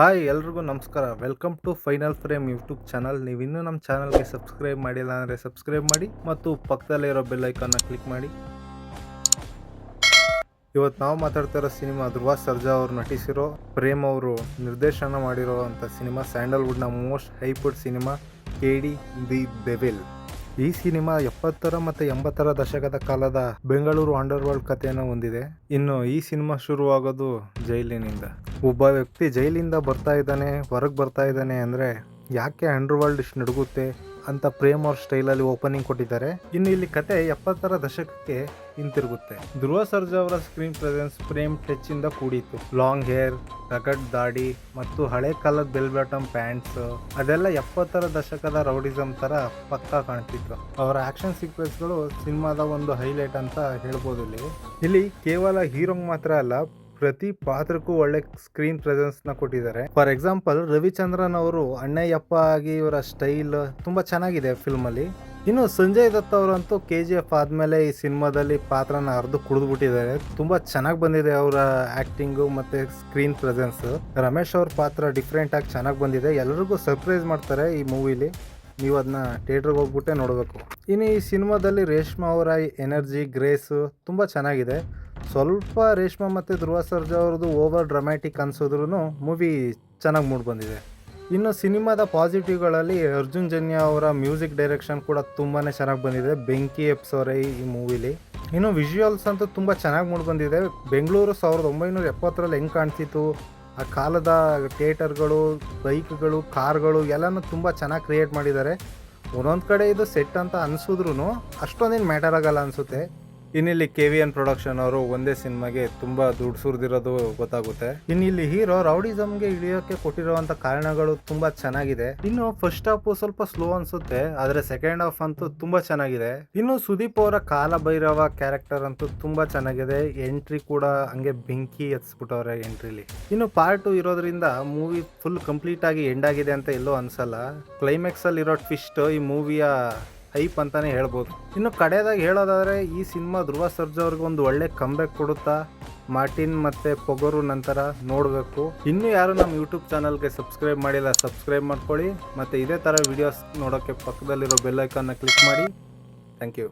Hi ಎಲ್ರಿಗೂ ನಮಸ್ಕಾರ. Welcome to final frame YouTube channel. ನೀವು ಇನ್ನೂ ನಮ್ಮ ಚಾನಲ್ಗೆ ಸಬ್ಸ್ಕ್ರೈಬ್ ಮಾಡಿಲ್ಲ ಅಂದರೆ ಸಬ್ಸ್ಕ್ರೈಬ್ ಮಾಡಿ ಮತ್ತು ಪಕ್ಕದಲ್ಲಿರೋ ಬೆಲ್ ಐಕಾನ್ನ ಕ್ಲಿಕ್ ಮಾಡಿ. ಇವತ್ತು ನಾವು ಮಾತಾಡ್ತಿರೋ ಸಿನಿಮಾ ಧ್ರುವ ಸರ್ಜಾ ಅವರು ನಟಿಸಿರೋ, ಪ್ರೇಮ್ ಅವರು ನಿರ್ದೇಶನ ಮಾಡಿರೋ ಅಂಥ ಸಿನಿಮಾ, ಸ್ಯಾಂಡಲ್ವುಡ್ನ most hyped cinema KD the devil. ಈ ಸಿನಿಮಾ 70ರ ಮತ್ತು 80ರ ದಶಕದ ಕಾಲದ ಬೆಂಗಳೂರು ಅಂಡರ್ ವರ್ಲ್ಡ್ ಕಥೆಯನ್ನು ಹೊಂದಿದೆ. ಇನ್ನು ಈ ಸಿನಿಮಾ ಶುರುವಾಗೋದು ಜೈಲಿನಿಂದ. ಒಬ್ಬ ವ್ಯಕ್ತಿ ಜೈಲಿಂದ ಬರ್ತಾ ಇದ್ದಾನೆ, ಹೊರಗೆ ಬರ್ತಾ ಇದ್ದಾನೆ ಅಂದರೆ ಯಾಕೆ ಅಂಡರ್ ವರ್ಲ್ಡ್ ಇಷ್ಟು ನಡುಗುತ್ತೆ ಅಂತ ಪ್ರೇಮ್ ಅವ್ರ ಸ್ಟೈಲಲ್ಲಿ ಓಪನಿಂಗ್ ಕೊಟ್ಟಿದ್ದಾರೆ. ಇನ್ನು ಇಲ್ಲಿ ಕತೆ 70ರ ದಶಕಕ್ಕೆ ಹಿಂತಿರುಗುತ್ತೆ. ಧ್ರುವ ಸರ್ಜಾ ಅವರ ಸ್ಕ್ರೀನ್ ಪ್ರೆಸೆನ್ಸ್ ಪ್ರೇಮ್ ಟಚ್ ಇಂದ ಕೂಡಿತ್ತು. ಲಾಂಗ್ ಹೇರ್, ರಗಡ್ ದಾಡಿ ಮತ್ತು ಹಳೆ ಕಾಲದ ಬೆಲ್ ಬಾಟಮ್ ಪ್ಯಾಂಟ್ಸ್, ಅದೆಲ್ಲ 70ರ ದಶಕದ ರೌಡಿಸಮ್ ತರ ಪಕ್ಕಾ ಕಾಣ್ತಿತ್ತು. ಅವರ ಆಕ್ಷನ್ ಸೀಕ್ವೆನ್ಸ್ಗಳು ಸಿನಿಮಾದ ಒಂದು ಹೈಲೈಟ್ ಅಂತ ಹೇಳ್ಬೋದು. ಇಲ್ಲಿ ಕೇವಲ ಹೀರೋಂಗ್ ಮಾತ್ರ ಅಲ್ಲ, ಪ್ರತಿ ಪಾತ್ರಕ್ಕೂ ಒಳ್ಳೆ ಸ್ಕ್ರೀನ್ ಪ್ರೆಸೆನ್ಸ್ ನ ಕೊಟ್ಟಿದ್ದಾರೆ. ಫಾರ್ ಎಕ್ಸಾಂಪಲ್, ರವಿಚಂದ್ರನ್ ಅವರು ಅಣ್ಣಯ್ಯಪ್ಪ ಆಗಿ ಇವರ ಸ್ಟೈಲ್ ತುಂಬಾ ಚೆನ್ನಾಗಿದೆ ಫಿಲ್ಮ್ ಅಲ್ಲಿ. ಇನ್ನು ಸಂಜಯ್ ದತ್ ಅವರಂತೂ KGF ಆದ್ಮೇಲೆ ಈ ಸಿನಿಮಾದಲ್ಲಿ ಪಾತ್ರನ ಕುಡಿದು ಬಿಟ್ಟಿದ್ದಾರೆ. ತುಂಬಾ ಚೆನ್ನಾಗಿ ಬಂದಿದೆ ಅವರ ಆಕ್ಟಿಂಗು ಮತ್ತೆ ಸ್ಕ್ರೀನ್ ಪ್ರೆಸೆನ್ಸ್. ರಮೇಶ್ ಅವ್ರ ಪಾತ್ರ ಡಿಫ್ರೆಂಟ್ ಆಗಿ ಚೆನ್ನಾಗಿ ಬಂದಿದೆ. ಎಲ್ಲರಿಗೂ ಸರ್ಪ್ರೈಸ್ ಮಾಡ್ತಾರೆ ಈ ಮೂವಿಲಿ. ನೀವು ಅದನ್ನ ಥಿಯೇಟ್ರಿಗೆ ಹೋಗ್ಬಿಟ್ಟೆ ನೋಡಬೇಕು. ಇನ್ನು ಈ ಸಿನಿಮಾದಲ್ಲಿ ರೇಷ್ಮಾ ಅವರ ಎನರ್ಜಿ, ಗ್ರೇಸ್ ತುಂಬಾ ಚೆನ್ನಾಗಿದೆ. ಸ್ವಲ್ಪ ರೇಷ್ಮಾ ಮತ್ತು ಧ್ರುವ ಸರ್ಜಾ ಅವ್ರದ್ದು ಓವರ್ ಡ್ರಾಮ್ಯಾಟಿಕ್ ಅನ್ಸಿದ್ರು ಮೂವಿ ಚೆನ್ನಾಗಿ ಮೂಡ್ ಬಂದಿದೆ. ಇನ್ನು ಸಿನಿಮಾದ ಪಾಸಿಟಿವ್ಗಳಲ್ಲಿ ಅರ್ಜುನ್ ಜನ್ಯ ಅವರ ಮ್ಯೂಸಿಕ್ ಡೈರೆಕ್ಷನ್ ಕೂಡ ತುಂಬಾ ಚೆನ್ನಾಗಿ ಬಂದಿದೆ. ಬೆಂಕಿ ಎಪ್ಸೋರೆ ಈ ಮೂವಿಲಿ. ಇನ್ನು ವಿಜುವಲ್ಸ್ ಅಂತೂ ತುಂಬ ಚೆನ್ನಾಗಿ ಮೂಡ್ ಬಂದಿದೆ. ಬೆಂಗಳೂರು 1970ರಲ್ಲಿ ಹೆಂಗೆ ಕಾಣ್ತಿತ್ತು, ಆ ಕಾಲದ ಥಿಯೇಟರ್ಗಳು, ಬೈಕ್ಗಳು, ಕಾರ್ಗಳು ಎಲ್ಲನೂ ತುಂಬ ಚೆನ್ನಾಗಿ ಕ್ರಿಯೇಟ್ ಮಾಡಿದ್ದಾರೆ. ಒಂದೊಂದು ಕಡೆ ಇದು ಸೆಟ್ ಅಂತ ಅನಿಸಿದ್ರು ಅಷ್ಟೊಂದೇನು ಮ್ಯಾಟರ್ ಆಗಲ್ಲ ಅನಿಸುತ್ತೆ. ಇನ್ನಿಲ್ಲಿ KVN ಪ್ರೊಡಕ್ಷನ್ ಅವರು ಒಂದೇ ಸಿನಿಮಾಗೆ ತುಂಬಾ ದುಡ್ಡು ಸುರಿದಿರೋದು ಗೊತ್ತಾಗುತ್ತೆ. ಇಲ್ಲಿ ಹೀರೋ ರೌಡಿಸಮ್ಗೆ ಇಳಿಯೋಕೆ ಕೊಟ್ಟಿರುವಂತ ಕಾರಣಗಳು ತುಂಬಾ ಚೆನ್ನಾಗಿದೆ. ಇನ್ನು ಫಸ್ಟ್ ಹಾಫ್ ಸ್ವಲ್ಪ ಸ್ಲೋ ಅನ್ಸುತ್ತೆ, ಆದ್ರೆ ಸೆಕೆಂಡ್ ಹಾಫ್ ಅಂತೂ ತುಂಬಾ ಚೆನ್ನಾಗಿದೆ. ಇನ್ನು ಸುದೀಪ್ ಅವರ ಕಾಲಭೈರವ ಕ್ಯಾರೆಕ್ಟರ್ ಅಂತೂ ತುಂಬಾ ಚೆನ್ನಾಗಿದೆ. ಎಂಟ್ರಿ ಕೂಡ ಹಂಗೆ ಬೆಂಕಿ ಎತ್ಸ್ಬಿಟ್ಟವ್ರೆ ಎಂಟ್ರಿಲಿ. ಇನ್ನು ಪಾರ್ಟ್ 2 ಇರೋದ್ರಿಂದ ಮೂವಿ ಫುಲ್ ಕಂಪ್ಲೀಟ್ ಆಗಿ ಎಂಡ್ ಆಗಿದೆ ಅಂತ ಎಲ್ಲೂ ಅನ್ಸಲ್ಲ. ಕ್ಲೈಮ್ಯಾಕ್ಸ್ ಅಲ್ಲಿ ಇರೋ ಟ್ವಿಸ್ಟ್ ಈ ಮೂವಿಯ ಹೈಪ್ ಅಂತಾನೆ ಹೇಳ್ಬೋದು. ಇನ್ನು ಕಡೆಯದಾಗಿ ಹೇಳೋದಾದ್ರೆ, ಈ ಸಿನಿಮಾ ಧ್ರುವ ಸರ್ಜಾ ಅವ್ರಿಗೆ ಒಂದು ಒಳ್ಳೆ ಕಂಬ್ಯಾಕ್ ಕೊಡುತ್ತಾ. ಮಾರ್ಟಿನ್ ಮತ್ತೆ ಪೊಗರು ನಂತರ ನೋಡಬೇಕು. ಇನ್ನು ಯಾರು ನಮ್ಮ ಯೂಟ್ಯೂಬ್ ಚಾನಲ್ಗೆ ಸಬ್ಸ್ಕ್ರೈಬ್ ಮಾಡಿಲ್ಲ, ಸಬ್ಸ್ಕ್ರೈಬ್ ಮಾಡ್ಕೊಳ್ಳಿ. ಮತ್ತೆ ಇದೇ ಥರ ವಿಡಿಯೋಸ್ ನೋಡೋಕ್ಕೆ ಪಕ್ಕದಲ್ಲಿರೋ ಬೆಲ್ ಐಕಾನ್ನ ಕ್ಲಿಕ್ ಮಾಡಿ. Thank you.